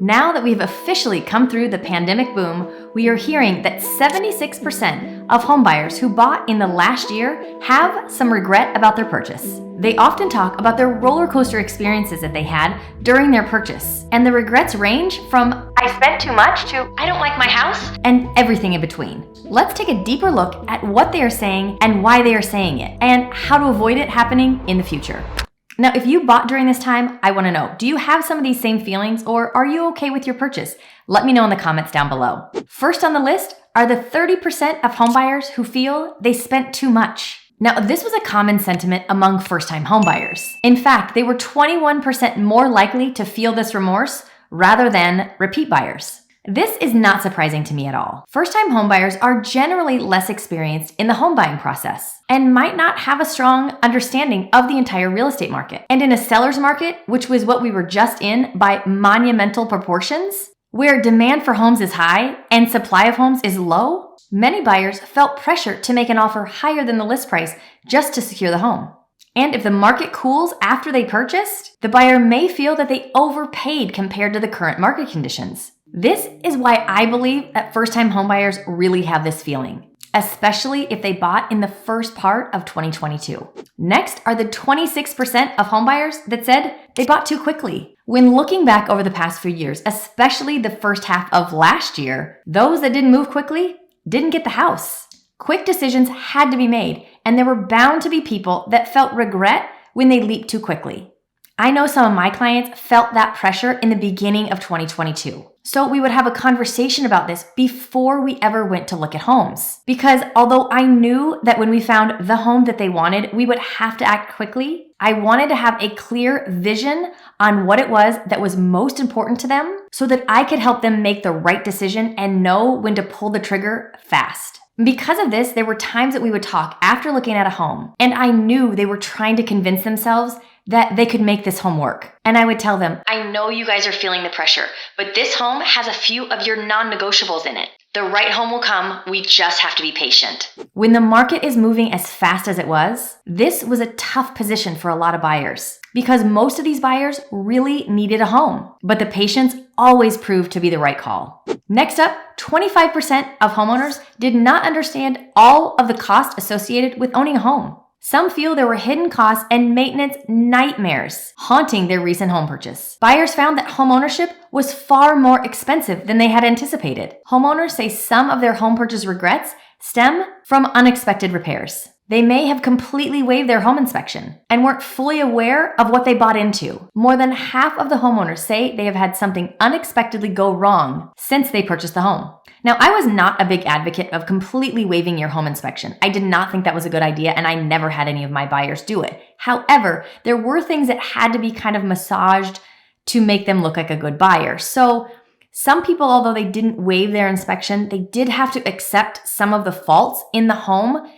Now that we've officially come through the pandemic boom, we are hearing that 76% of homebuyers who bought in the last year have some regret about their purchase. They often talk about their roller coaster experiences that they had during their purchase. And the regrets range from, I spent too much, to, I don't like my house, and everything in between. Let's take a deeper look at what they are saying and why they are saying it, and how to avoid it happening in the future. Now, if you bought during this time, I want to know, do you have some of these same feelings, or are you okay with your purchase? Let me know in the comments down below. First on the list are the 30% of homebuyers who feel they spent too much. Now, this was a common sentiment among first-time homebuyers. In fact, they were 21% more likely to feel this remorse rather than repeat buyers. This is not surprising to me at all. First-time homebuyers are generally less experienced in the home buying process and might not have a strong understanding of the entire real estate market. And in a seller's market, which was what we were just in by monumental proportions, where demand for homes is high and supply of homes is low, many buyers felt pressure to make an offer higher than the list price just to secure the home. And if the market cools after they purchased, the buyer may feel that they overpaid compared to the current market conditions. This is why I believe that first-time homebuyers really have this feeling, especially if they bought in the first part of 2022. Next are the 26% of homebuyers that said they bought too quickly. When looking back over the past few years, especially the first half of last year, those that didn't move quickly didn't get the house. Quick decisions had to be made, and there were bound to be people that felt regret when they leaped too quickly. I know some of my clients felt that pressure in the beginning of 2022. So we would have a conversation about this before we ever went to look at homes. Because although I knew that when we found the home that they wanted, we would have to act quickly, I wanted to have a clear vision on what it was that was most important to them so that I could help them make the right decision and know when to pull the trigger fast. Because of this, there were times that we would talk after looking at a home, and I knew they were trying to convince themselves that they could make this home work. And I would tell them, I know you guys are feeling the pressure, but this home has a few of your non-negotiables in it. The right home will come, we just have to be patient. When the market is moving as fast as it was, this was a tough position for a lot of buyers because most of these buyers really needed a home, but the patience always proved to be the right call. Next up, 25% of homeowners did not understand all of the costs associated with owning a home. Some feel there were hidden costs and maintenance nightmares haunting their recent home purchase. Buyers found that home ownership was far more expensive than they had anticipated. Homeowners say some of their home purchase regrets stem from unexpected repairs. They may have completely waived their home inspection and weren't fully aware of what they bought into. More than half of the homeowners say they have had something unexpectedly go wrong since they purchased the home. Now, I was not a big advocate of completely waiving your home inspection. I did not think that was a good idea, and I never had any of my buyers do it. However, there were things that had to be kind of massaged to make them look like a good buyer. So some people, although they didn't waive their inspection, they did have to accept some of the faults in the home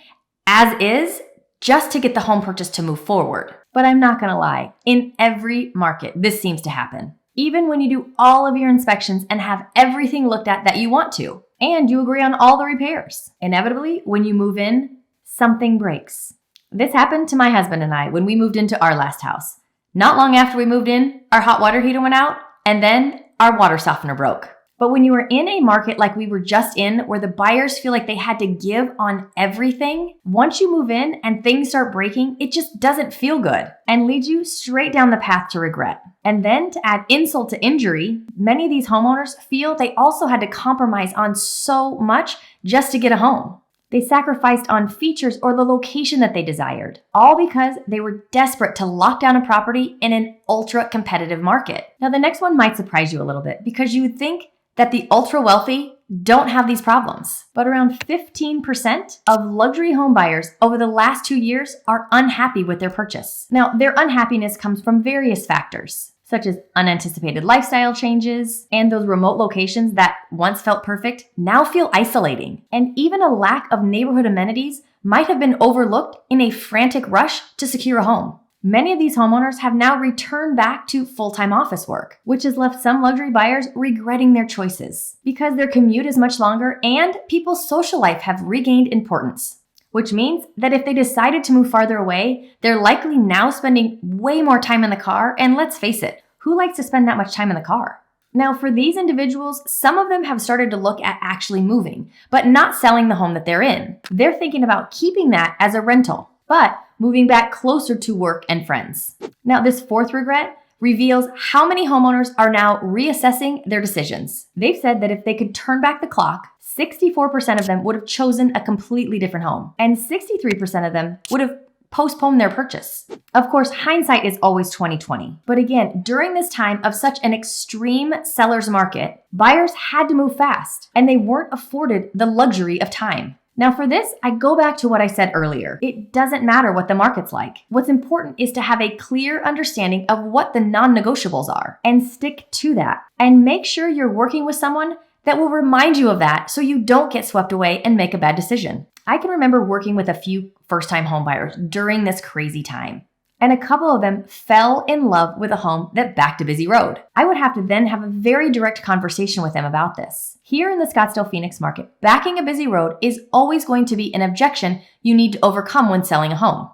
as is just to get the home purchase to move forward. But I'm not gonna lie, in every market, this seems to happen. Even when you do all of your inspections and have everything looked at that you want to, and you agree on all the repairs, inevitably, when you move in, something breaks. This happened to my husband and I when we moved into our last house. Not long after we moved in, our hot water heater went out, and then our water softener broke. But when you are in a market like we were just in, where the buyers feel like they had to give on everything, once you move in and things start breaking, it just doesn't feel good and leads you straight down the path to regret. And then to add insult to injury, many of these homeowners feel they also had to compromise on so much just to get a home. They sacrificed on features or the location that they desired, all because they were desperate to lock down a property in an ultra competitive market. Now, the next one might surprise you a little bit because you would think that the ultra wealthy don't have these problems. But around 15% of luxury home buyers over the last 2 years are unhappy with their purchase. Now, their unhappiness comes from various factors, such as unanticipated lifestyle changes, and those remote locations that once felt perfect now feel isolating. And even a lack of neighborhood amenities might have been overlooked in a frantic rush to secure a home. Many of these homeowners have now returned back to full-time office work, which has left some luxury buyers regretting their choices because their commute is much longer and people's social life have regained importance, which means that if they decided to move farther away, they're likely now spending way more time in the car. And let's face it, who likes to spend that much time in the car? Now, for these individuals, some of them have started to look at actually moving, but not selling the home that they're in. They're thinking about keeping that as a rental, but moving back closer to work and friends. Now, this fourth regret reveals how many homeowners are now reassessing their decisions. They've said that if they could turn back the clock, 64% of them would have chosen a completely different home, and 63% of them would have postponed their purchase. Of course, hindsight is always 20/20. But again, during this time of such an extreme seller's market, buyers had to move fast, and they weren't afforded the luxury of time. Now for this, I go back to what I said earlier. It doesn't matter what the market's like. What's important is to have a clear understanding of what the non-negotiables are and stick to that. And make sure you're working with someone that will remind you of that so you don't get swept away and make a bad decision. I can remember working with a few first-time homebuyers during this crazy time, and a couple of them fell in love with a home that backed a busy road. I would have to then have a very direct conversation with them about this. Here in the Scottsdale Phoenix market, backing a busy road is always going to be an objection you need to overcome when selling a home.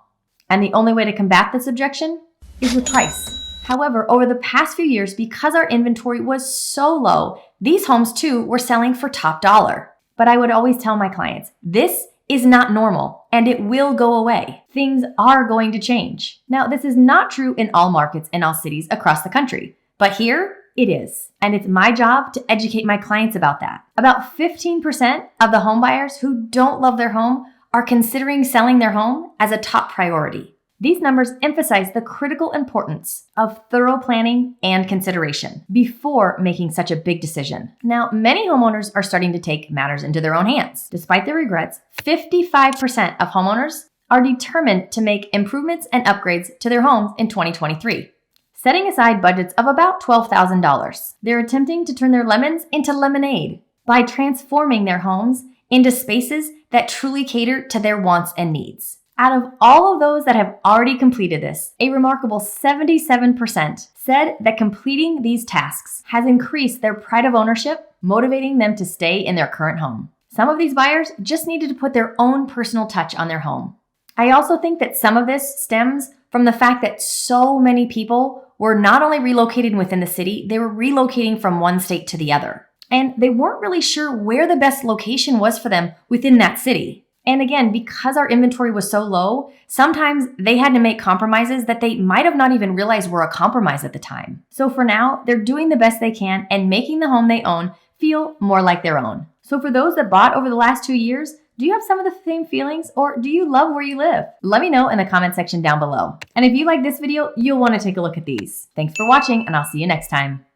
And the only way to combat this objection is with price. However, over the past few years, because our inventory was so low, these homes too were selling for top dollar. But I would always tell my clients, this is not normal and it will go away. Things are going to change. Now, this is not true in all markets in all cities across the country, but here it is. And it's my job to educate my clients about that. About 15% of the homebuyers who don't love their home are considering selling their home as a top priority. These numbers emphasize the critical importance of thorough planning and consideration before making such a big decision. Now, many homeowners are starting to take matters into their own hands. Despite their regrets, 55% of homeowners are determined to make improvements and upgrades to their homes in 2023. Setting aside budgets of about $12,000, they're attempting to turn their lemons into lemonade by transforming their homes into spaces that truly cater to their wants and needs. Out of all of those that have already completed this, a remarkable 77% said that completing these tasks has increased their pride of ownership, motivating them to stay in their current home. Some of these buyers just needed to put their own personal touch on their home. I also think that some of this stems from the fact that so many people were not only relocated within the city, they were relocating from one state to the other. And they weren't really sure where the best location was for them within that city. And again, because our inventory was so low, sometimes they had to make compromises that they might have not even realized were a compromise at the time. So for now, they're doing the best they can and making the home they own feel more like their own. So for those that bought over the last 2 years, do you have some of the same feelings, or do you love where you live? Let me know in the comment section down below. And if you like this video, you'll want to take a look at these. Thanks for watching, and I'll see you next time.